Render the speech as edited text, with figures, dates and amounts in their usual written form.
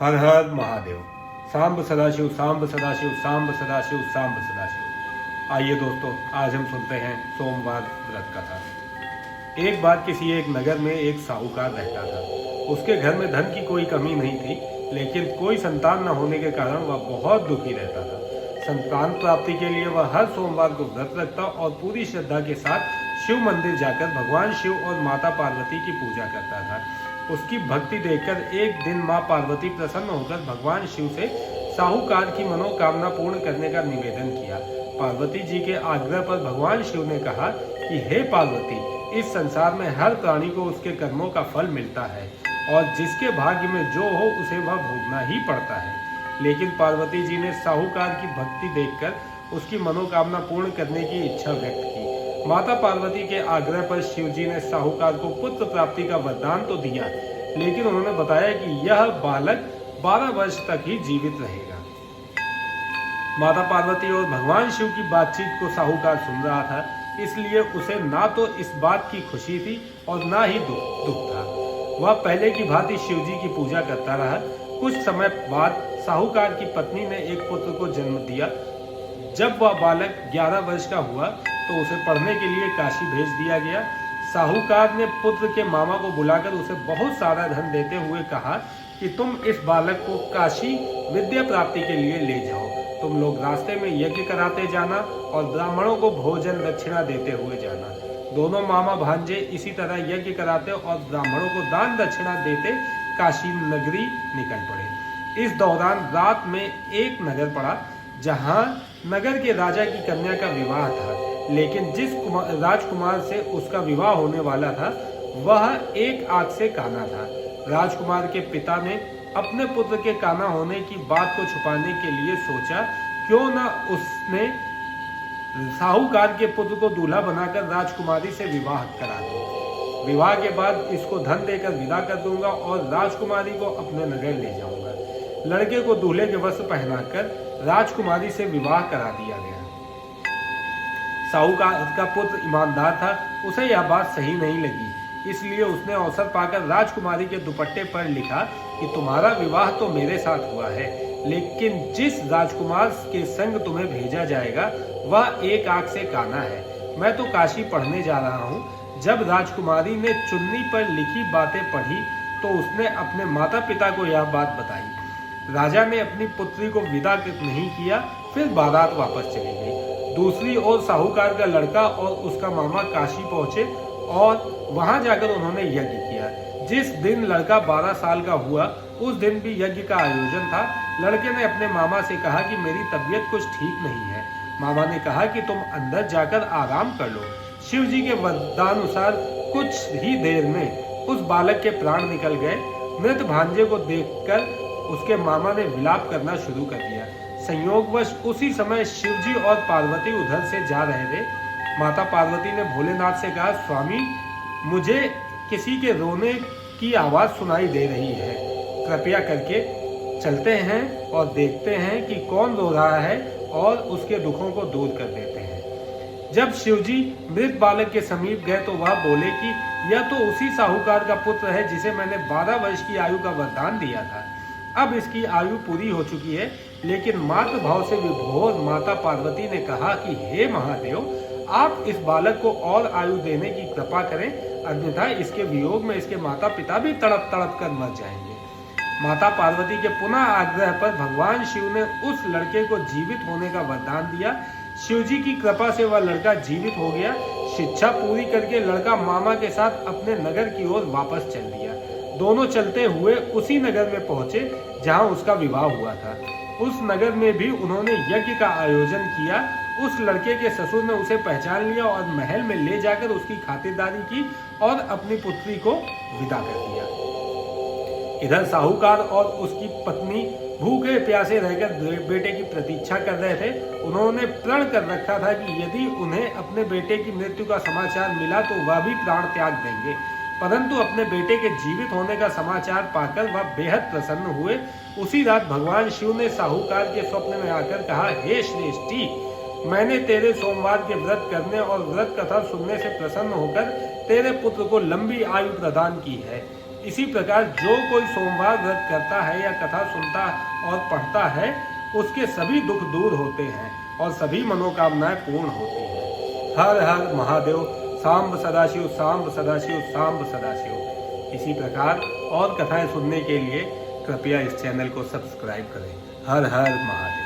हर हर महादेव। सांब सदाशिव, सांब सदाशिव, सांब सदाशिव, सांब सदाशिव। आइए दोस्तों, आज हम सुनते हैं सोमवार व्रत कथा। एक बार किसी एक नगर में एक साहूकार रहता था। उसके घर में धन की कोई कमी नहीं थी, लेकिन कोई संतान न होने के कारण वह बहुत दुखी रहता था। संतान प्राप्ति के लिए वह हर सोमवार को व्रत रखता और पूरी श्रद्धा के साथ शिव मंदिर जाकर भगवान शिव और माता पार्वती की पूजा करता था। उसकी भक्ति देखकर एक दिन मां पार्वती प्रसन्न होकर भगवान शिव से साहूकार की मनोकामना पूर्ण करने का निवेदन किया। पार्वती जी के आग्रह पर भगवान शिव ने कहा कि हे पार्वती, इस संसार में हर प्राणी को उसके कर्मों का फल मिलता है और जिसके भाग्य में जो हो उसे वह भोगना ही पड़ता है। लेकिन पार्वती जी ने साहूकार की भक्ति देखकर उसकी मनोकामना पूर्ण करने की इच्छा व्यक्त की। माता पार्वती के आग्रह पर शिव जी ने साहूकार को पुत्र प्राप्ति का वरदान तो दिया, लेकिन उन्होंने बताया कि यह बालक 12 वर्ष तक ही जीवित रहेगा। माता पार्वती और भगवान शिव की बातचीत को साहूकार सुन रहा था, इसलिए उसे ना तो इस बात की खुशी थी और ना ही दुख था। वह पहले की भांति शिव जी की पूजा करता रहा। कुछ समय बाद साहूकार की पत्नी ने एक पुत्र को जन्म दिया। जब वह बालक 11 वर्ष का हुआ तो उसे पढ़ने के लिए काशी भेज दिया गया। साहूकार ने पुत्र के मामा को बुलाकर उसे बहुत सारा धन देते हुए कहा कि तुम इस बालक को काशी विद्या प्राप्ति के लिए ले जाओ। तुम लोग रास्ते में यज्ञ कराते जाना और ब्राह्मणों को भोजन दक्षिणा देते हुए जाना। दोनों मामा भांजे इसी तरह यज्ञ कराते और ब्राह्मणों को दान दक्षिणा देते काशी नगरी निकल पड़े। इस दौरान रात में एक नगर पड़ा जहां नगर के राजा की कन्या का विवाह था, लेकिन जिस राजकुमार से उसका विवाह होने वाला था वह एक आंख से काना था। राजकुमार के पिता ने अपने पुत्र के काना होने की बात को छुपाने के लिए सोचा, क्यों न उसने साहूकार के पुत्र को दूल्हा बनाकर राजकुमारी से विवाह करा दो। विवाह के बाद इसको धन देकर विदा कर दूंगा और राजकुमारी को अपने नगर ले जाऊंगा। लड़के को दूल्हे के वस्त्र पहनाकर राजकुमारी से विवाह करा दिया गया। साहूकार का पुत्र ईमानदार था, उसे यह बात सही नहीं लगी, इसलिए उसने अवसर पाकर राजकुमारी के दुपट्टे पर लिखा कि तुम्हारा विवाह तो मेरे साथ हुआ है, लेकिन जिस राजकुमार के संग तुम्हें भेजा जाएगा वह एक आंख से काना है। मैं तो काशी पढ़ने जा रहा हूँ। जब राजकुमारी ने चुन्नी पर लिखी बातें पढ़ी तो उसने अपने माता पिता को यह बात बताई। राजा ने अपनी पुत्री को विदा नहीं किया, फिर बारात वापस चली गई। दूसरी ओर साहूकार का लड़का और उसका मामा काशी पहुंचे और वहां जाकर उन्होंने यज्ञ किया। जिस दिन लड़का 12 साल का हुआ उस दिन भी यज्ञ का आयोजन था। लड़के ने अपने मामा से कहा कि मेरी तबीयत कुछ ठीक नहीं है। मामा ने कहा कि तुम अंदर जाकर आराम कर लो। शिव जी के वरदानुसार कुछ ही देर में उस बालक के प्राण निकल गए। मृत भांजे को देखकर उसके मामा ने विलाप करना शुरू कर दिया। संयोगवश उसी समय शिवजी और पार्वती उधर से जा रहे थे। माता पार्वती ने भोलेनाथ से कहा, स्वामी, मुझे किसी के रोने की आवाज सुनाई दे रही है, कृपया करके चलते हैं और देखते हैं कि कौन रो रहा है और उसके दुखों को दूर कर देते हैं। जब शिवजी मृत बालक के समीप गए तो वह बोले कि यह तो उसी साहूकार का पुत्र है जिसे मैंने 12 वर्ष की आयु का वरदान दिया था। अब इसकी आयु पूरी हो चुकी है, लेकिन मातृ भाव से विभोर माता पार्वती ने कहा कि हे महादेव, आप इस बालक को और आयु देने की कृपा करें, अन्यथा इसके वियोग में इसके माता पिता भी तड़प तड़प कर मर जाएंगे। माता पार्वती के पुनः आग्रह पर भगवान शिव ने उस लड़के को जीवित होने का वरदान दिया। शिवजी की कृपा से वह लड़का जीवित हो गया। शिक्षा पूरी करके लड़का मामा के साथ अपने नगर की ओर वापस चल दिया। दोनों चलते हुए उसी नगर में पहुंचे जहां उसका विवाह हुआ था। उस नगर में भी उन्होंने यज्ञ का आयोजन किया। उस लड़के के ससुर ने उसे पहचान लिया और महल में ले जाकर उसकी खातिरदारी की और अपनी पुत्री को विदा कर दिया। इधर साहूकार और उसकी पत्नी भूखे प्यासे रहकर बेटे की प्रतीक्षा कर रहे थे। उन्होंने प्रण कर रखा था कि यदि उन्हें अपने बेटे की मृत्यु का समाचार मिला तो वह भी प्राण त्याग देंगे, परंतु अपने बेटे के जीवित होने का समाचार पाकर वह बेहद प्रसन्न हुए। उसी रात भगवान शिव ने साहूकार के स्वप्न में आकर कहा, हे श्रेष्ठी, मैंने तेरे सोमवार के व्रत करने और व्रत कथा सुनने से प्रसन्न होकर तेरे पुत्र को लंबी आयु प्रदान की है। इसी प्रकार जो कोई सोमवार व्रत करता है या कथा सुनता और पढ़ता है उसके सभी दुख दूर होते हैं और सभी मनोकामनाएं पूर्ण होती हैं। हर हर महादेव। सांब सदाशिव, सांब सदाशिव, सांब सदाशिव। इसी प्रकार और कथाएं सुनने के लिए कृपया इस चैनल को सब्सक्राइब करें। हर हर महादेव।